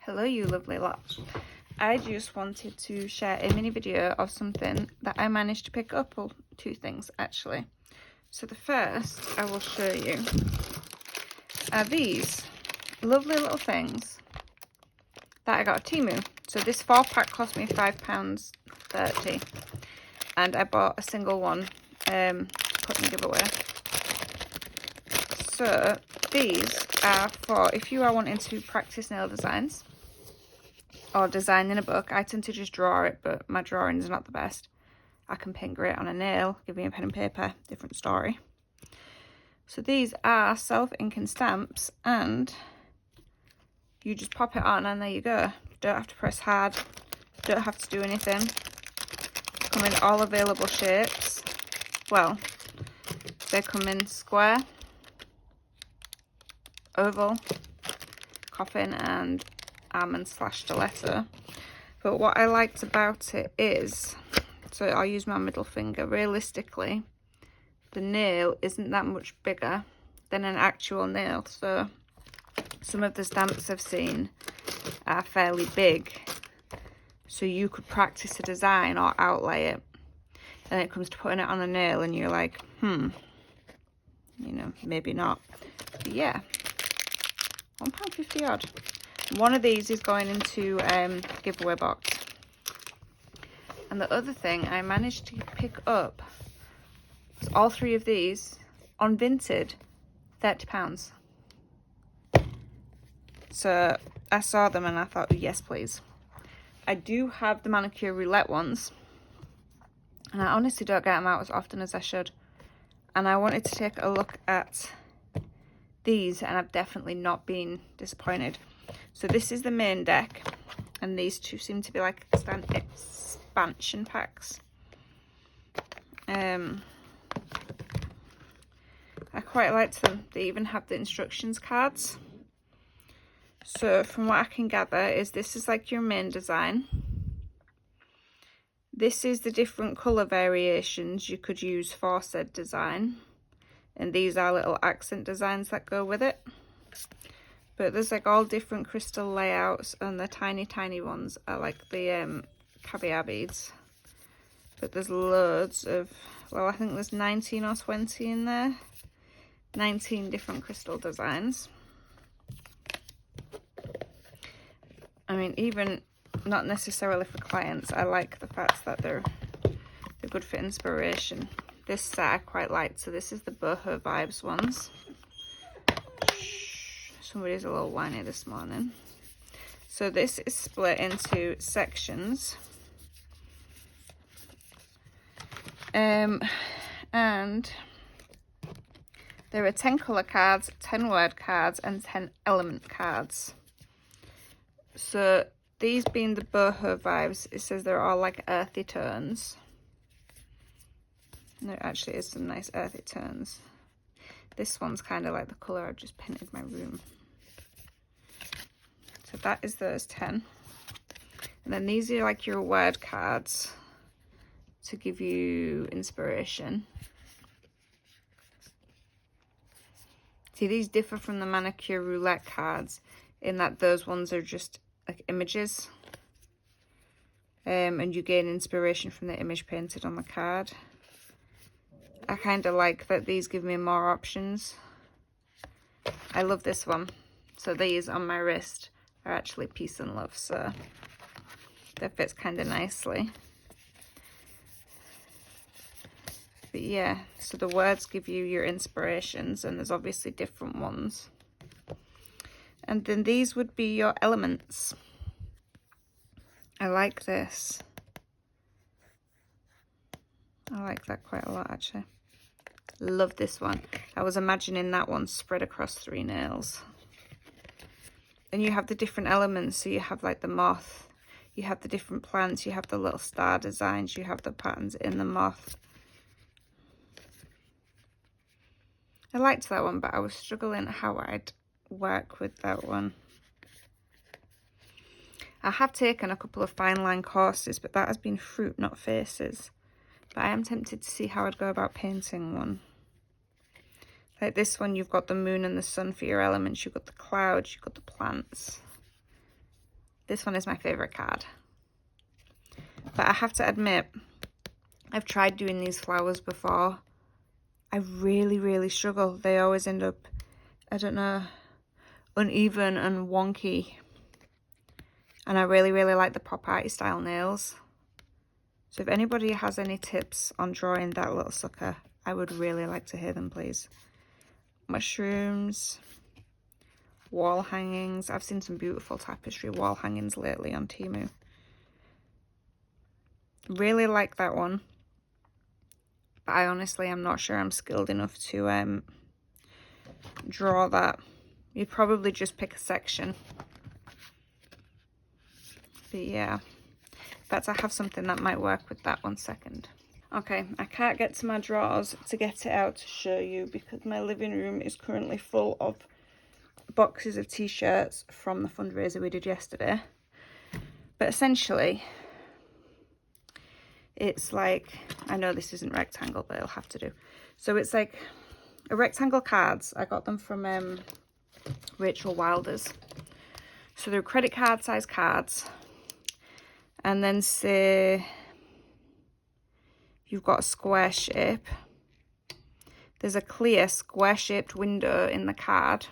Hello you lovely lot. I just wanted to share a mini video of something that I managed to pick up, or two things actually. So the first I will show you are these lovely little things that I got at Temu. So this 4-pack cost me £5.30 and I bought a single one to put in the giveaway. So these are for if you are wanting to practice nail designs or design in a book. I tend to just draw it, but my drawing is not the best. I can paint great on a nail, give me a pen and paper, different story. So these are self-inking stamps and you just pop it on and there you go. Don't have to press hard, don't have to do anything. Come in all available shapes. Well, they come in square, oval, coffin and almond / stiletto. But what I liked about it is, so I'll use my middle finger, realistically the nail isn't that much bigger than an actual nail. So some of the stamps I've seen are fairly big, so you could practice a design or outlay it, and it comes to putting it on a nail and you're like, you know, maybe not. But yeah, £1.50 odd. One of these is going into giveaway box. And the other thing I managed to pick up was all 3 of these on Vinted, £30. So I saw them and I thought, oh, yes please. I do have the manicure roulette ones and I honestly don't get them out as often as I should. And I wanted to take a look at these and I've definitely not been disappointed. So this is the main deck and these two seem to be like expansion packs. I quite liked them. They even have the instructions cards. So from what I can gather is this is like your main design. This is the different colour variations you could use for said design. And these are little accent designs that go with it. But there's like all different crystal layouts, and the tiny ones are like the caviar beads. But there's loads of, well, I think there's 19 or 20 in there. 19 different crystal designs. I mean, even not necessarily for clients, I like the fact that they're good for inspiration. This set I quite liked. So this is the boho vibes ones. Somebody's a little whiny this morning. So this is split into sections. And there are 10 colour cards, 10 word cards and 10 element cards. So these being the boho vibes, it says they're all like earthy tones. And there actually is some nice earthy tones. This one's kind of like the colour I've just painted my room. So that is those 10. And then these are like your word cards to give you inspiration. See, these differ from the manicure roulette cards in that those ones are just like images. And you gain inspiration from the image painted on the card. I kind of like that these give me more options. I love this one. So these on my wrist are actually peace and love, so that fits kind of nicely. But yeah, so the words give you your inspirations and there's obviously different ones. And then these would be your elements. I like this. I like that quite a lot actually. Love this one. I was imagining that one spread across 3 nails. And you have the different elements, so you have like the moth, you have the different plants, you have the little star designs, you have the patterns in the moth. I liked that one, but I was struggling how I'd work with that one. I have taken a couple of fine line courses, but that has been fruit, not faces. But I am tempted to see how I'd go about painting one. Like this one, you've got the moon and the sun for your elements. You've got the clouds, you've got the plants. This one is my favourite card. But I have to admit, I've tried doing these flowers before. I really, really struggle. They always end up, I don't know, uneven and wonky. And I really, really like the pop arty style nails. So if anybody has any tips on drawing that little sucker, I would really like to hear them, please. Mushrooms, wall hangings. I've seen some beautiful tapestry wall hangings lately on Temu. Really like that one. But I honestly am not sure I'm skilled enough to draw that. You'd probably just pick a section. But yeah, in fact, I have something that might work with that. 1 second. Okay, I can't get to my drawers to get it out to show you because my living room is currently full of boxes of t-shirts from the fundraiser we did yesterday. But essentially, it's like, I know this isn't rectangle, but it'll have to do. So it's like a rectangle cards. I got them from Rachel Wilder's. So they're credit card size cards. And then say you've got a square shape. There's a clear square shaped window in the card.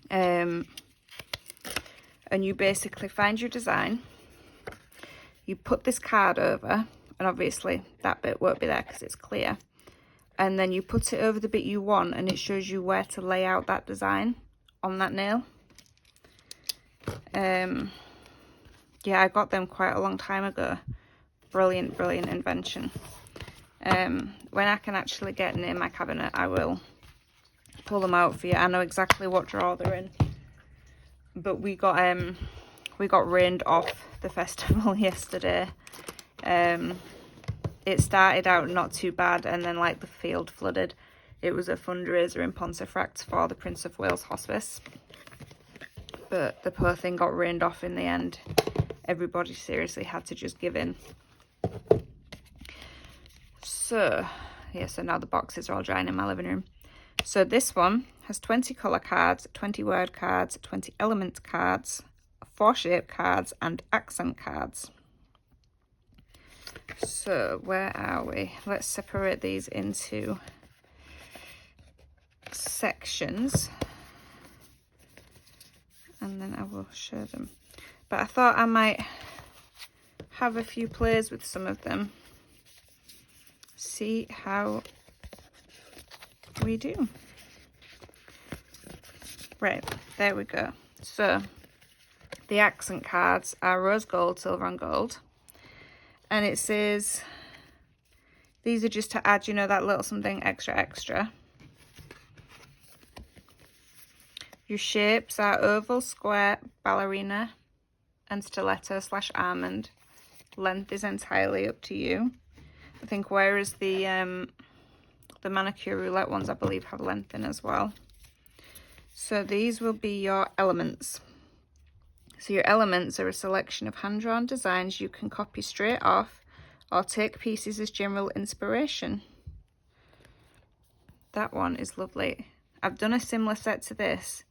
And you basically find your design. You put this card over, and obviously that bit won't be there because it's clear. And then you put it over the bit you want, and it shows you where to lay out that design on that nail. Yeah, I got them quite a long time ago. Brilliant, brilliant invention. When I can actually get near my cabinet, I will pull them out for you. I know exactly what drawer they're in. But we got rained off the festival yesterday. It started out not too bad, and then like the field flooded. It was a fundraiser in Pontefract for the Prince of Wales Hospice. But the poor thing got rained off in the end. Everybody seriously had to just give in. So, yeah, so now the boxes are all drying in my living room. So this one has 20 colour cards, 20 word cards, 20 element cards, 4 shape cards, and accent cards. So where are we? Let's separate these into sections. And then I will show them. But I thought I might have a few plays with some of them. See how we do. Right, there we go. So the accent cards are rose gold, silver and gold. And it says, these are just to add, you know, that little something extra. Your shapes are oval, square, ballerina, and stiletto / almond. Length is entirely up to you. I think whereas the manicure roulette ones, I believe, have length in as well. So these will be your elements. So your elements are a selection of hand-drawn designs you can copy straight off or take pieces as general inspiration. That one is lovely. I've done a similar set to this,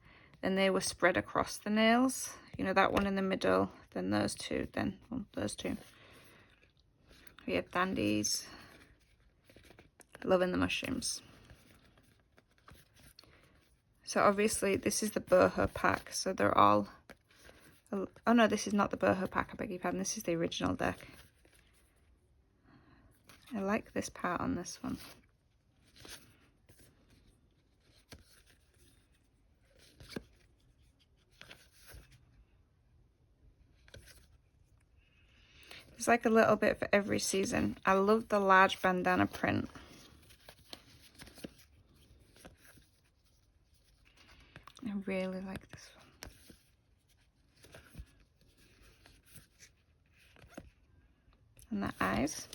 and they were spread across the nails. You know, that one in the middle, then those two, then those two. We have dandies. Loving the mushrooms. So obviously this is the boho pack, so they're all, oh no, this is not the boho pack, I beg your pardon, this is the original deck. I like this part on this one. It's like a little bit for every season. I love the large bandana print. I really like this one. And the eyes.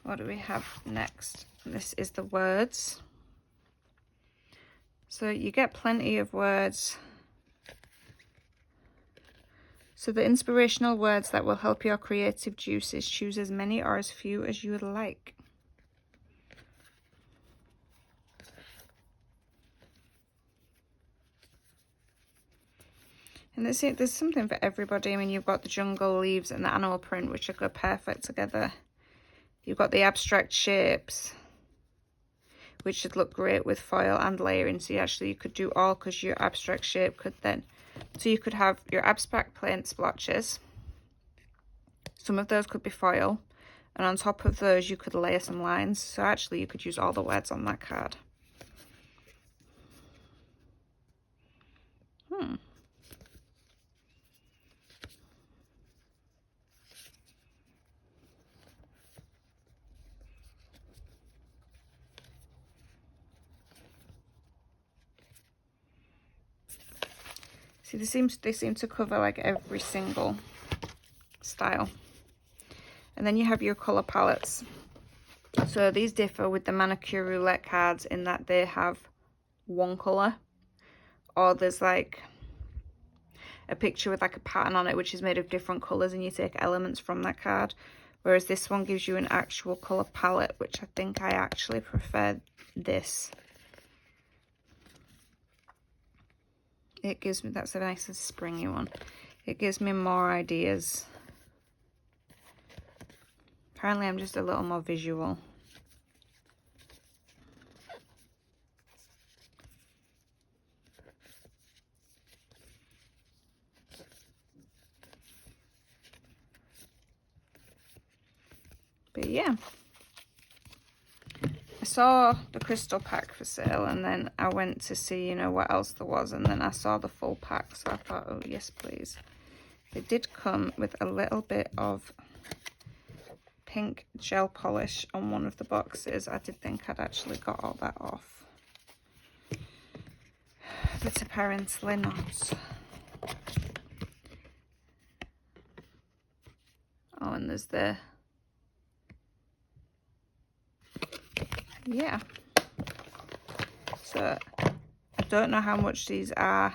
What do we have next? This is the words. So you get plenty of words. So the inspirational words that will help your creative juices. Choose as many or as few as you would like. And there's something for everybody. I mean, you've got the jungle leaves and the animal print, which go perfect together. You've got the abstract shapes, which should look great with foil and layering. So you could do all, because your abstract shape could then, so you could have your abstract paint splotches. Some of those could be foil, and on top of those you could layer some lines. So actually you could use all the words on that card. See, they seem to cover like every single style. And then you have your colour palettes. So these differ with the manicure roulette cards in that they have one colour, or there's like a picture with like a pattern on it which is made of different colours, and you take elements from that card. Whereas this one gives you an actual colour palette, which I think I actually prefer this. It gives me, that's a nice springy one. It gives me more ideas. Apparently I'm just a little more visual. But yeah, I saw the crystal pack for sale, and then I went to see, you know, what else there was, and then I saw the full pack, so I thought, oh yes please. It did come with a little bit of pink gel polish on one of the boxes. I did think I'd actually got all that off, but apparently not. Oh, and there's the, yeah. So I don't know how much these are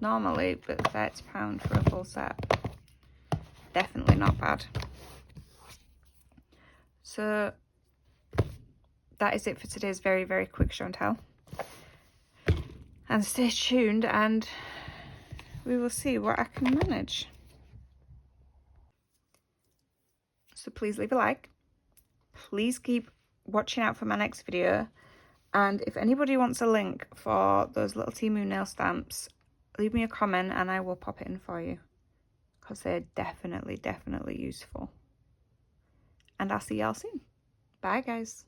normally, but £30 for a full set, definitely not bad. So that is it for today's very, very quick show and tell. And stay tuned and we will see what I can manage. So please leave a like. Please keep watching out for my next video. And if anybody wants a link for those little Temu nail stamps, leave me a comment and I will pop it in for you, because they're definitely, definitely useful. And I'll see y'all soon. Bye guys.